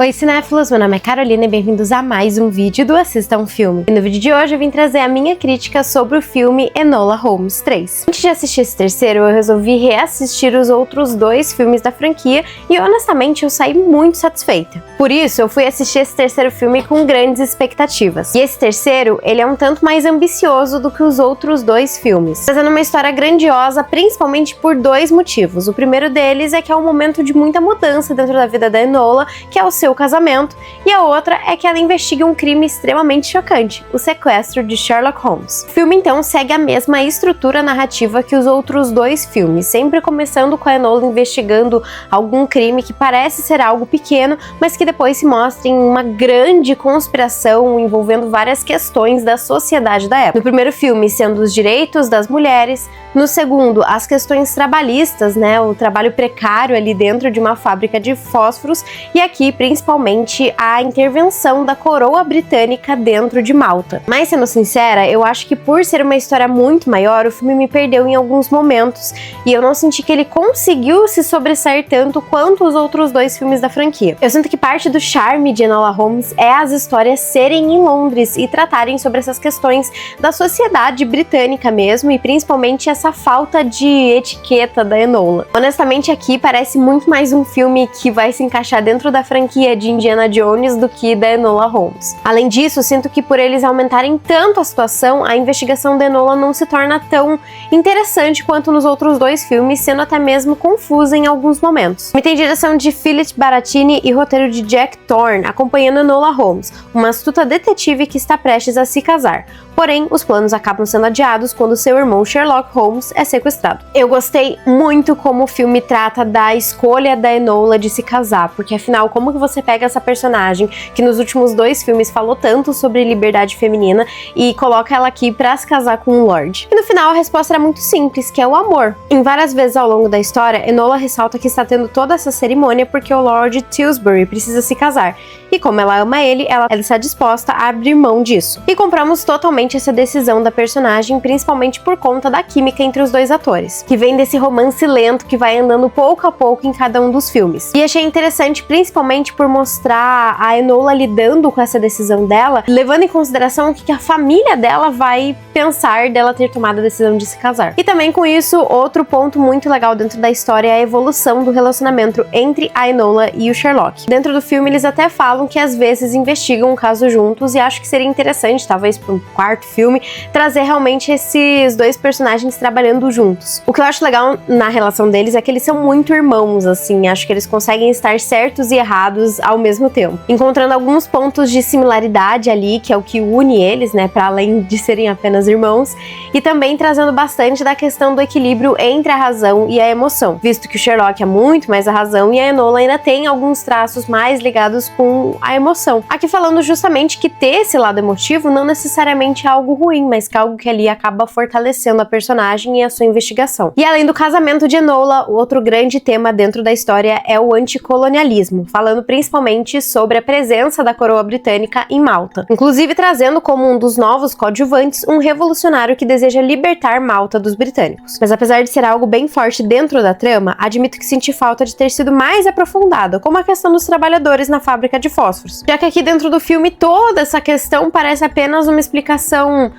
Oi cinéfilos, meu nome é Carolina e bem-vindos a mais um vídeo do Assista um Filme. E no vídeo de hoje eu vim trazer a minha crítica sobre o filme Enola Holmes 3. Antes de assistir esse terceiro, eu resolvi reassistir os outros dois filmes da franquia e honestamente eu saí muito satisfeita. Por isso, eu fui assistir esse terceiro filme com grandes expectativas. E esse terceiro, ele é um tanto mais ambicioso do que os outros dois filmes, trazendo uma história grandiosa, principalmente por dois motivos. O primeiro deles é que é um momento de muita mudança dentro da vida da Enola, que é o seu casamento, e a outra é que ela investiga um crime extremamente chocante, o sequestro de Sherlock Holmes. O filme então segue a mesma estrutura narrativa que os outros dois filmes, sempre começando com a Enola investigando algum crime que parece ser algo pequeno, mas que depois se mostra em uma grande conspiração envolvendo várias questões da sociedade da época. No primeiro filme, sendo os direitos das mulheres, no segundo, as questões trabalhistas, o trabalho precário ali dentro de uma fábrica de fósforos, e aqui principalmente a intervenção da coroa britânica dentro de Malta. Mas sendo sincera, eu acho que por ser uma história muito maior, o filme me perdeu em alguns momentos e eu não senti que ele conseguiu se sobressair tanto quanto os outros dois filmes da franquia. Eu sinto que parte do charme de Enola Holmes é as histórias serem em Londres e tratarem sobre essas questões da sociedade britânica mesmo, e principalmente essa falta de etiqueta da Enola. Honestamente, aqui parece muito mais um filme que vai se encaixar dentro da franquia de Indiana Jones do que da Enola Holmes. Além disso, sinto que por eles aumentarem tanto a situação, a investigação da Enola não se torna tão interessante quanto nos outros dois filmes, sendo até mesmo confusa em alguns momentos. Me tem direção de Philip Baratini e roteiro de Jack Thorne, acompanhando Enola Holmes, uma astuta detetive que está prestes a se casar. Porém, os planos acabam sendo adiados quando seu irmão Sherlock Holmes é sequestrado. Eu gostei muito como o filme trata da escolha da Enola de se casar, porque afinal, como que você pega essa personagem que nos últimos dois filmes falou tanto sobre liberdade feminina e coloca ela aqui pra se casar com um lord? E no final a resposta era muito simples, que é o amor. Em várias vezes ao longo da história, Enola ressalta que está tendo toda essa cerimônia porque o Lord Tilbury precisa se casar. E como ela ama ele, ela está disposta a abrir mão disso. E compramos totalmente essa decisão da personagem, principalmente por conta da química entre os dois atores, que vem desse romance lento que vai andando pouco a pouco em cada um dos filmes. E achei interessante principalmente por mostrar a Enola lidando com essa decisão dela, levando em consideração o que a família dela vai pensar dela ter tomado a decisão de se casar. E também com isso, outro ponto muito legal dentro da história é a evolução do relacionamento entre a Enola e o Sherlock. Dentro do filme eles até falam que às vezes investigam um caso juntos, e acho que seria interessante, talvez para um quarto filme, trazer realmente esses dois personagens trabalhando juntos. O que eu acho legal na relação deles é que eles são muito irmãos, assim, acho que eles conseguem estar certos e errados ao mesmo tempo, encontrando alguns pontos de similaridade ali, que é o que une eles, para além de serem apenas irmãos, e também trazendo bastante da questão do equilíbrio entre a razão e a emoção, visto que o Sherlock é muito mais a razão e a Enola ainda tem alguns traços mais ligados com a emoção. Aqui falando justamente que ter esse lado emotivo não necessariamente é algo ruim, mas que é algo que ali acaba fortalecendo a personagem e a sua investigação. E além do casamento de Enola, o outro grande tema dentro da história é o anticolonialismo, falando principalmente sobre a presença da coroa britânica em Malta, inclusive trazendo como um dos novos coadjuvantes um revolucionário que deseja libertar Malta dos britânicos. Mas apesar de ser algo bem forte dentro da trama, admito que senti falta de ter sido mais aprofundada, como a questão dos trabalhadores na fábrica de fósforos, já que aqui dentro do filme toda essa questão parece apenas uma explicação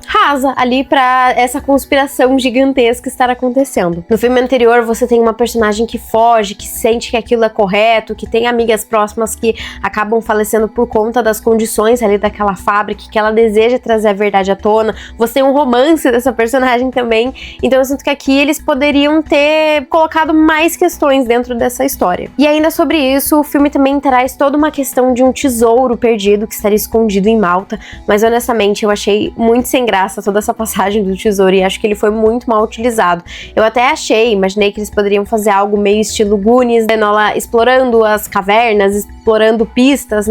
rasa ali pra essa conspiração gigantesca estar acontecendo. No filme anterior você tem uma personagem que foge, que sente que aquilo é correto, que tem amigas próximas que acabam falecendo por conta das condições ali daquela fábrica, que ela deseja trazer a verdade à tona. Você tem um romance dessa personagem também, então eu sinto que aqui eles poderiam ter colocado mais questões dentro dessa história. E ainda sobre isso, o filme também traz toda uma questão de um tesouro perdido que estaria escondido em Malta, mas honestamente eu achei muito sem graça toda essa passagem do tesouro e acho que ele foi muito mal utilizado. Eu até imaginei que eles poderiam fazer algo meio estilo Goonies, Enola explorando as cavernas, explorando pistas,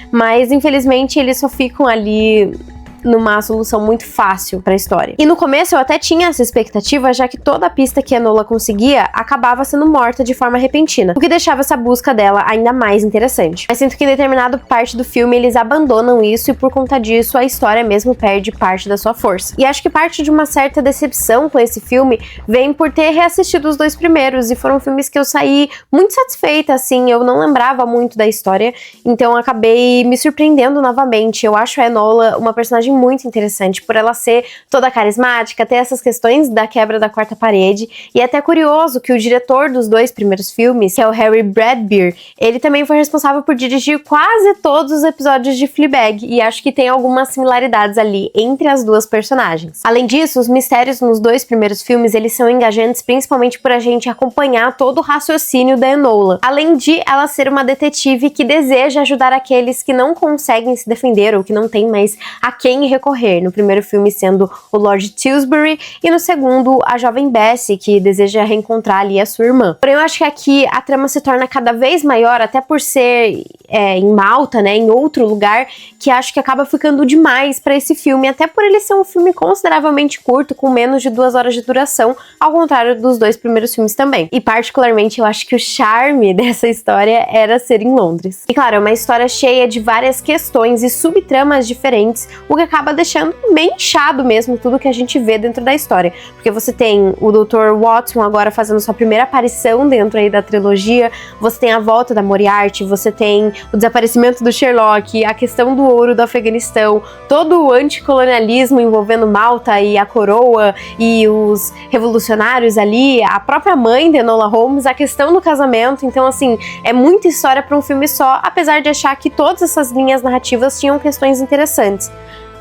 mas infelizmente eles só ficam ali numa solução muito fácil pra história. E no começo eu até tinha essa expectativa, já que toda a pista que a Enola conseguia acabava sendo morta de forma repentina, o que deixava essa busca dela ainda mais interessante. Mas sinto que em determinada parte do filme eles abandonam isso e por conta disso a história mesmo perde parte da sua força. E acho que parte de uma certa decepção com esse filme vem por ter reassistido os dois primeiros, e foram filmes que eu saí muito satisfeita, assim, eu não lembrava muito da história, então acabei me surpreendendo novamente. Eu acho a Enola uma personagem muito interessante, por ela ser toda carismática, ter essas questões da quebra da quarta parede, e é até curioso que o diretor dos dois primeiros filmes, que é o Harry Bradbeer, ele também foi responsável por dirigir quase todos os episódios de Fleabag, e acho que tem algumas similaridades ali entre as duas personagens. Além disso, os mistérios nos dois primeiros filmes, eles são engajantes principalmente por a gente acompanhar todo o raciocínio da Enola, além de ela ser uma detetive que deseja ajudar aqueles que não conseguem se defender ou que não tem mais a quem recorrer, no primeiro filme sendo o Lord Tilbury e no segundo a jovem Bessie, que deseja reencontrar ali a sua irmã. Porém, eu acho que aqui a trama se torna cada vez maior, até por ser em Malta, né, em outro lugar, que acho que acaba ficando demais pra esse filme, até por ele ser um filme consideravelmente curto, com menos de 2 horas de duração, ao contrário dos dois primeiros filmes também. E particularmente eu acho que o charme dessa história era ser em Londres. E claro, é uma história cheia de várias questões e subtramas diferentes, o que acaba deixando bem inchado mesmo tudo que a gente vê dentro da história. Porque você tem o Dr. Watson agora fazendo sua primeira aparição dentro aí da trilogia, você tem a volta da Moriarty, você tem o desaparecimento do Sherlock, a questão do ouro do Afeganistão, todo o anticolonialismo envolvendo Malta e a coroa e os revolucionários ali, a própria mãe de Enola Holmes, a questão do casamento. Então, assim, é muita história para um filme só, apesar de achar que todas essas linhas narrativas tinham questões interessantes.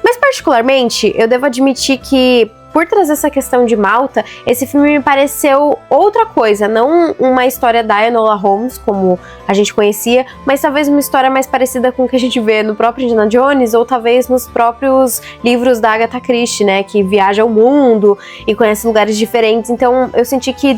Mas, particularmente, eu devo admitir que, por trazer essa questão de Malta, esse filme me pareceu outra coisa, não uma história da Enola Holmes, como a gente conhecia, mas talvez uma história mais parecida com o que a gente vê no próprio Indiana Jones, ou talvez nos próprios livros da Agatha Christie, né, que viaja ao mundo e conhece lugares diferentes. Então eu senti que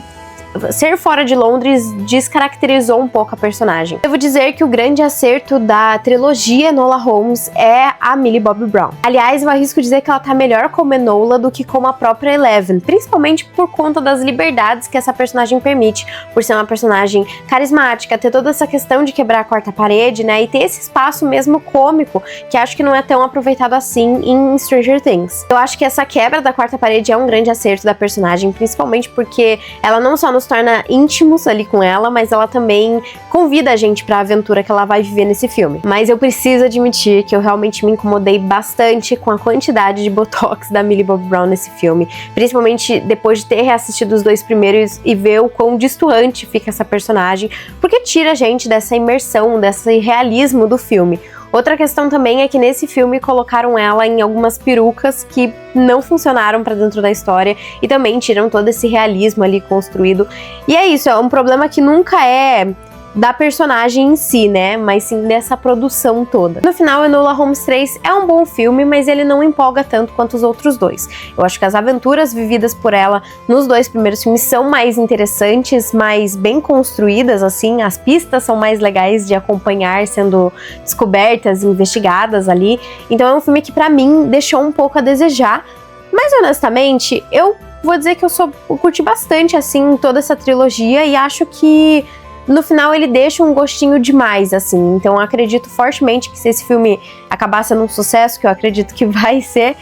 ser fora de Londres descaracterizou um pouco a personagem. Devo dizer que o grande acerto da trilogia Enola Holmes é a Millie Bobby Brown. Aliás, eu arrisco dizer que ela tá melhor como Enola do que como a própria Eleven, principalmente por conta das liberdades que essa personagem permite, por ser uma personagem carismática, ter toda essa questão de quebrar a quarta parede, né, e ter esse espaço mesmo cômico, que acho que não é tão aproveitado assim em Stranger Things. Eu acho que essa quebra da quarta parede é um grande acerto da personagem, principalmente porque ela não só nos torna íntimos ali com ela, mas ela também convida a gente pra aventura que ela vai viver nesse filme. Mas eu preciso admitir que eu realmente me incomodei bastante com a quantidade de botox da Millie Bobby Brown nesse filme, principalmente depois de ter reassistido os dois primeiros e ver o quão destoante fica essa personagem, porque tira a gente dessa imersão, desse realismo do filme. Outra questão também é que nesse filme colocaram ela em algumas perucas que não funcionaram pra dentro da história e também tiram todo esse realismo ali construído. E é isso, é um problema que nunca é da personagem em si, né, mas sim dessa produção toda. No final, Enola Holmes 3 é um bom filme, mas ele não empolga tanto quanto os outros dois. Eu acho que as aventuras vividas por ela nos dois primeiros filmes são mais interessantes, mais bem construídas, assim, as pistas são mais legais de acompanhar, sendo descobertas e investigadas ali. Então é um filme que pra mim deixou um pouco a desejar, mas honestamente, eu vou dizer que eu curti bastante, assim, toda essa trilogia e acho que no final ele deixa um gostinho demais, assim. Então eu acredito fortemente que se esse filme acabar sendo um sucesso, que eu acredito que vai ser,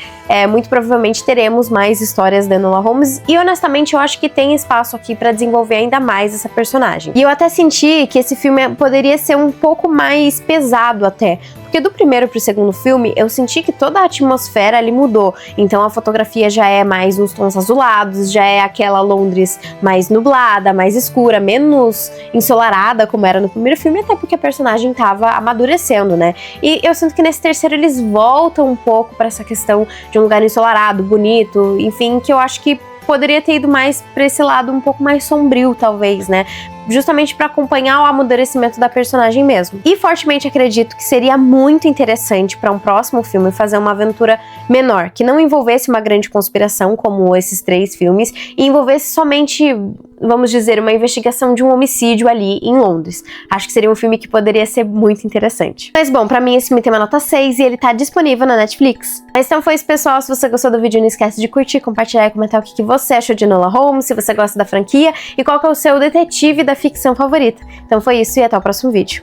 muito provavelmente teremos mais histórias da Enola Holmes. E honestamente eu acho que tem espaço aqui pra desenvolver ainda mais essa personagem. E eu até senti que esse filme poderia ser um pouco mais pesado até. Porque do primeiro pro segundo filme, eu senti que toda a atmosfera ali mudou. Então a fotografia já é mais uns tons azulados, já é aquela Londres mais nublada, mais escura, menos ensolarada como era no primeiro filme, até porque a personagem tava amadurecendo, né? E eu sinto que nesse terceiro eles voltam um pouco pra essa questão de um lugar ensolarado, bonito, enfim, que eu acho que poderia ter ido mais pra esse lado um pouco mais sombrio, talvez, né? justamente para acompanhar o amadurecimento da personagem mesmo. E fortemente acredito que seria muito interessante para um próximo filme fazer uma aventura menor, que não envolvesse uma grande conspiração como esses 3 filmes e envolvesse somente, vamos dizer, uma investigação de um homicídio ali em Londres. Acho que seria um filme que poderia ser muito interessante. Mas bom, pra mim esse filme tem uma nota 6 e ele tá disponível na Netflix. Mas então foi isso, pessoal. Se você gostou do vídeo, não esquece de curtir, compartilhar e comentar o que você achou de Enola Holmes, se você gosta da franquia e qual que é o seu detetive da ficção favorita. Então foi isso e até o próximo vídeo.